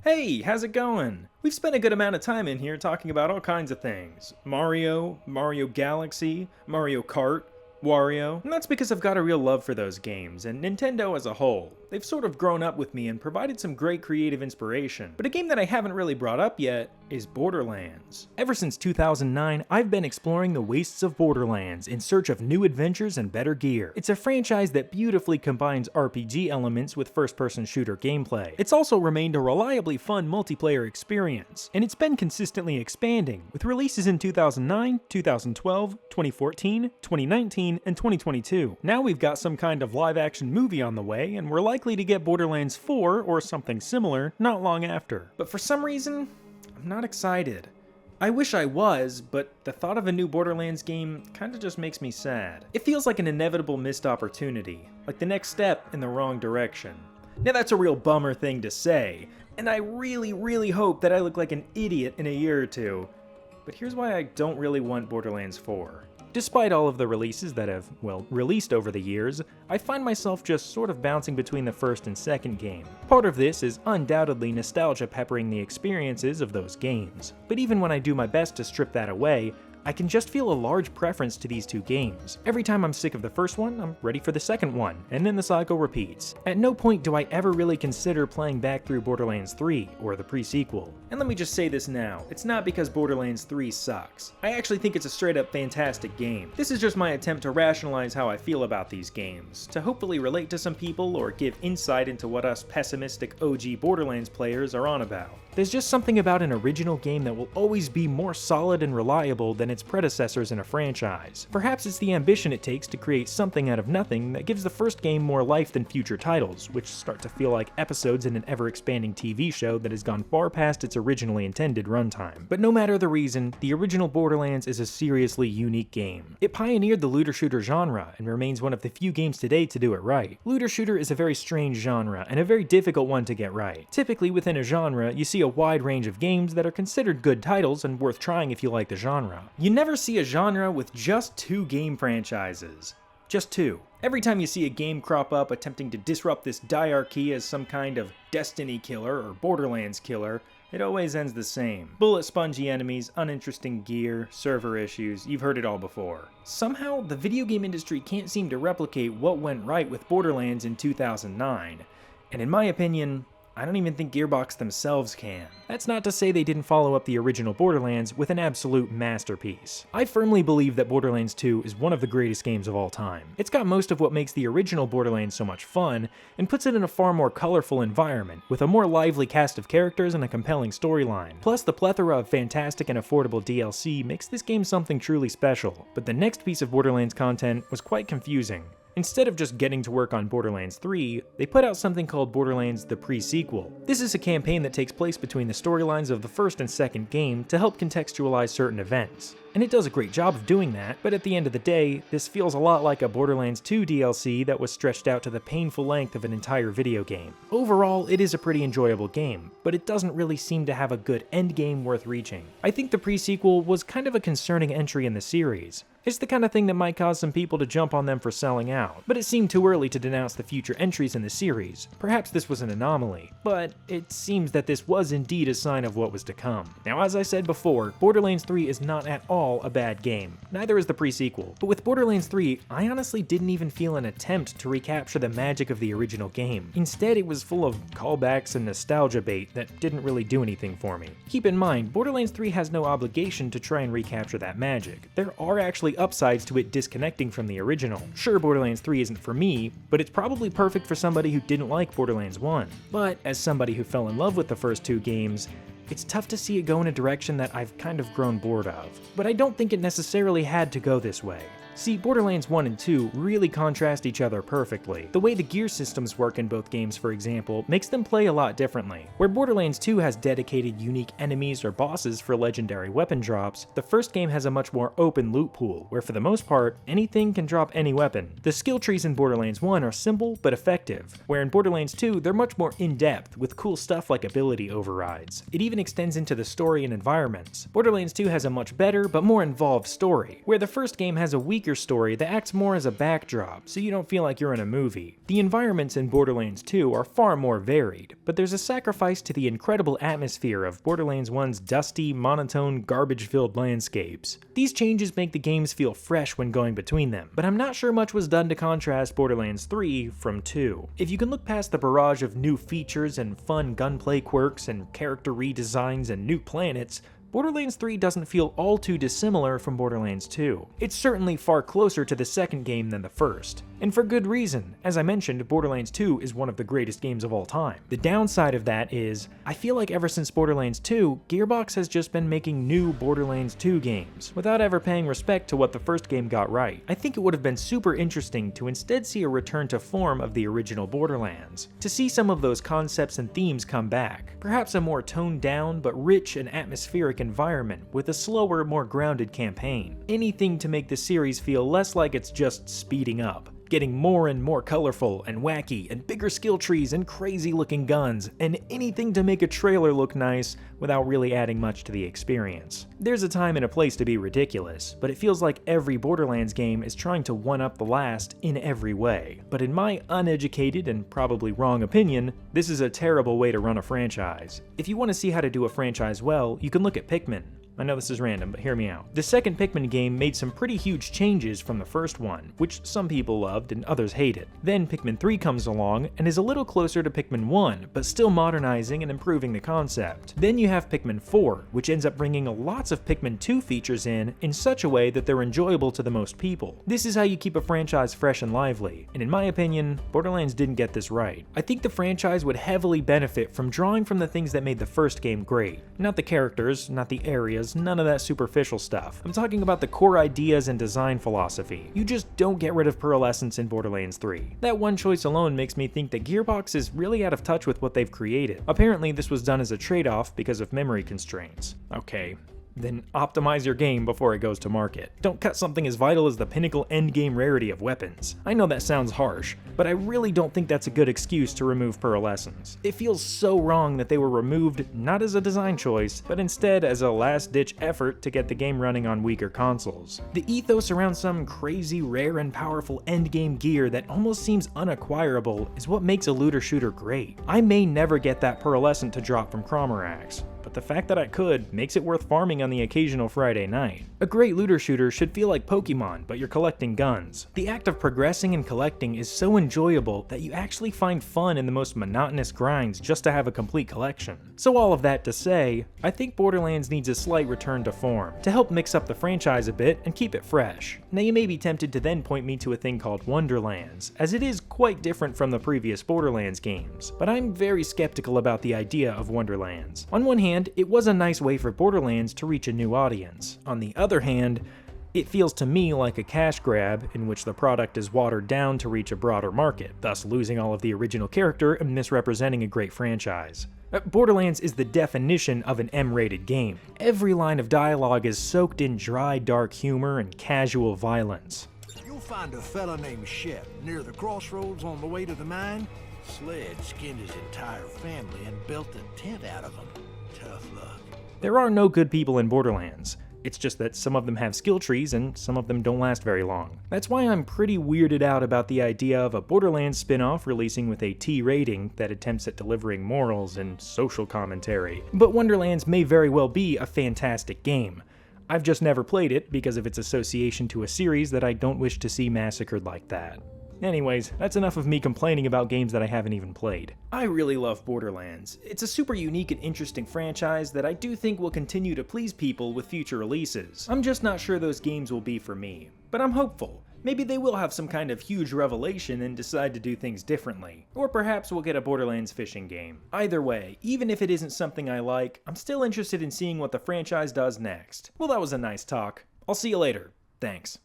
Hey, how's it going? We've spent a good amount of time in here talking about all kinds of things. Mario, Mario Galaxy, Mario Kart, Wario, and that's because I've got a real love for those games, and Nintendo as a whole. They've sort of grown up with me and provided some great creative inspiration. But a game that I haven't really brought up yet is Borderlands. Ever since 2009, I've been exploring the wastes of Borderlands in search of new adventures and better gear. It's a franchise that beautifully combines RPG elements with first-person shooter gameplay. It's also remained a reliably fun multiplayer experience, and it's been consistently expanding, with releases in 2009, 2012, 2014, 2019, and 2022. Now we've got some kind of live-action movie on the way, and we're likely to get Borderlands 4 or something similar not long after. But for some reason, I'm not excited. I wish I was, but the thought of a new Borderlands game kinda just makes me sad. It feels like an inevitable missed opportunity, like the next step in the wrong direction. Now that's a real bummer thing to say, and I really hope that I look like an idiot in a year or two. But here's why I don't really want Borderlands 4. Despite all of the releases that have, released over the years, I find myself just sort of bouncing between the first and second game. Part of this is undoubtedly nostalgia peppering the experiences of those games. But even when I do my best to strip that away, I can just feel a large preference to these two games. Every time I'm sick of the first one, I'm ready for the second one, and then the cycle repeats. At no point do I ever really consider playing back through Borderlands 3, or the pre-sequel. And let me just say this now, it's not because Borderlands 3 sucks. I actually think it's a straight up fantastic game. This is just my attempt to rationalize how I feel about these games, to hopefully relate to some people or give insight into what us pessimistic OG Borderlands players are on about. There's just something about an original game that will always be more solid and reliable than its predecessors in a franchise. Perhaps it's the ambition it takes to create something out of nothing that gives the first game more life than future titles, which start to feel like episodes in an ever-expanding TV show that has gone far past its originally intended runtime. But no matter the reason, the original Borderlands is a seriously unique game. It pioneered the looter shooter genre and remains one of the few games today to do it right. Looter shooter is a very strange genre and a very difficult one to get right. Typically within a genre, you see a wide range of games that are considered good titles and worth trying if you like the genre. You never see a genre with just two game franchises. Just two. Every time you see a game crop up attempting to disrupt this diarchy as some kind of Destiny killer or Borderlands killer, it always ends the same. Bullet spongy enemies, uninteresting gear, server issues, you've heard it all before. Somehow, the video game industry can't seem to replicate what went right with Borderlands in 2009. And in my opinion, I don't even think Gearbox themselves can. That's not to say they didn't follow up the original Borderlands with an absolute masterpiece. I firmly believe that Borderlands 2 is one of the greatest games of all time. It's got most of what makes the original Borderlands so much fun, and puts it in a far more colorful environment, with a more lively cast of characters and a compelling storyline. Plus, the plethora of fantastic and affordable DLC makes this game something truly special. But the next piece of Borderlands content was quite confusing. Instead of just getting to work on Borderlands 3, they put out something called Borderlands the Pre-Sequel. This is a campaign that takes place between the storylines of the first and second game to help contextualize certain events. And it does a great job of doing that, but at the end of the day, this feels a lot like a Borderlands 2 DLC that was stretched out to the painful length of an entire video game. Overall, it is a pretty enjoyable game, but it doesn't really seem to have a good endgame worth reaching. I think the pre-sequel was kind of a concerning entry in the series. It's the kind of thing that might cause some people to jump on them for selling out, but it seemed too early to denounce the future entries in the series. Perhaps this was an anomaly, but it seems that this was indeed a sign of what was to come. Now, as I said before, Borderlands 3 is not at all a bad game. Neither is the pre-sequel. But with Borderlands 3, I honestly didn't even feel an attempt to recapture the magic of the original game. Instead, it was full of callbacks and nostalgia bait that didn't really do anything for me. Keep in mind, Borderlands 3 has no obligation to try and recapture that magic. There are actually upsides to it disconnecting from the original. Sure, Borderlands 3 isn't for me, but it's probably perfect for somebody who didn't like Borderlands 1. But as somebody who fell in love with the first two games, it's tough to see it go in a direction that I've kind of grown bored of. But I don't think it necessarily had to go this way. See, Borderlands 1 and 2 really contrast each other perfectly. The way the gear systems work in both games, for example, makes them play a lot differently. Where Borderlands 2 has dedicated unique enemies or bosses for legendary weapon drops, the first game has a much more open loot pool, where for the most part, anything can drop any weapon. The skill trees in Borderlands 1 are simple but effective, where in Borderlands 2 they're much more in-depth, with cool stuff like ability overrides. It even extends into the story and environments. Borderlands 2 has a much better but more involved story, where the first game has a weaker your story that acts more as a backdrop, so you don't feel like you're in a movie. The environments in Borderlands 2 are far more varied, but there's a sacrifice to the incredible atmosphere of Borderlands 1's dusty, monotone, garbage-filled landscapes. These changes make the games feel fresh when going between them, but I'm not sure much was done to contrast Borderlands 3 from 2. If you can look past the barrage of new features and fun gunplay quirks and character redesigns and new planets, Borderlands 3 doesn't feel all too dissimilar from Borderlands 2. It's certainly far closer to the second game than the first. And for good reason. As I mentioned, Borderlands 2 is one of the greatest games of all time. The downside of that is, I feel like ever since Borderlands 2, Gearbox has just been making new Borderlands 2 games, without ever paying respect to what the first game got right. I think it would have been super interesting to instead see a return to form of the original Borderlands, to see some of those concepts and themes come back. Perhaps a more toned down but rich and atmospheric environment with a slower, more grounded campaign. Anything to make the series feel less like it's just speeding up, getting more and more colorful and wacky and bigger skill trees and crazy looking guns, and anything to make a trailer look nice without really adding much to the experience. There's a time and a place to be ridiculous, but it feels like every Borderlands game is trying to one-up the last in every way. But in my uneducated and probably wrong opinion, this is a terrible way to run a franchise. If you want to see how to do a franchise well, you can look at Pikmin. I know this is random, but hear me out. The second Pikmin game made some pretty huge changes from the first one, which some people loved and others hated. Then Pikmin 3 comes along and is a little closer to Pikmin 1, but still modernizing and improving the concept. Then you have Pikmin 4, which ends up bringing lots of Pikmin 2 features in such a way that they're enjoyable to the most people. This is how you keep a franchise fresh and lively, and in my opinion, Borderlands didn't get this right. I think the franchise would heavily benefit from drawing from the things that made the first game great. Not the characters, not the areas, none of that superficial stuff. I'm talking about the core ideas and design philosophy. You just don't get rid of pearlescence in Borderlands 3. That one choice alone makes me think that Gearbox is really out of touch with what they've created. Apparently this was done as a trade-off because of memory constraints. Okay, then optimize your game before it goes to market. Don't cut something as vital as the pinnacle endgame rarity of weapons. I know that sounds harsh, but I really don't think that's a good excuse to remove pearlescence. It feels so wrong that they were removed not as a design choice, but instead as a last-ditch effort to get the game running on weaker consoles. The ethos around some crazy, rare, and powerful endgame gear that almost seems unacquirable is what makes a looter shooter great. I may never get that pearlescent to drop from Cromerax, but the fact that I could makes it worth farming on the occasional Friday night. A great looter shooter should feel like Pokemon, but you're collecting guns. The act of progressing and collecting is so enjoyable that you actually find fun in the most monotonous grinds just to have a complete collection. So all of that to say, I think Borderlands needs a slight return to form, to help mix up the franchise a bit and keep it fresh. Now you may be tempted to then point me to a thing called Wonderlands, as it is quite different from the previous Borderlands games, but I'm very skeptical about the idea of Wonderlands. On one hand, it was a nice way for Borderlands to reach a new audience. On the other hand, it feels to me like a cash grab in which the product is watered down to reach a broader market, thus losing all of the original character and misrepresenting a great franchise. Borderlands is the definition of an M-rated game. Every line of dialogue is soaked in dry, dark humor and casual violence. You'll find a fella named Shep near the crossroads on the way to the mine. Sled skinned his entire family and built a tent out of them. Tough luck. There are no good people in Borderlands. It's just that some of them have skill trees and some of them don't last very long. That's why I'm pretty weirded out about the idea of a Borderlands spin-off releasing with a T rating that attempts at delivering morals and social commentary. But Wonderlands may very well be a fantastic game. I've just never played it because of its association to a series that I don't wish to see massacred like that. Anyways, that's enough of me complaining about games that I haven't even played. I really love Borderlands. It's a super unique and interesting franchise that I do think will continue to please people with future releases. I'm just not sure those games will be for me, but I'm hopeful. Maybe they will have some kind of huge revelation and decide to do things differently. Or perhaps we'll get a Borderlands fishing game. Either way, even if it isn't something I like, I'm still interested in seeing what the franchise does next. Well, that was a nice talk. I'll see you later. Thanks.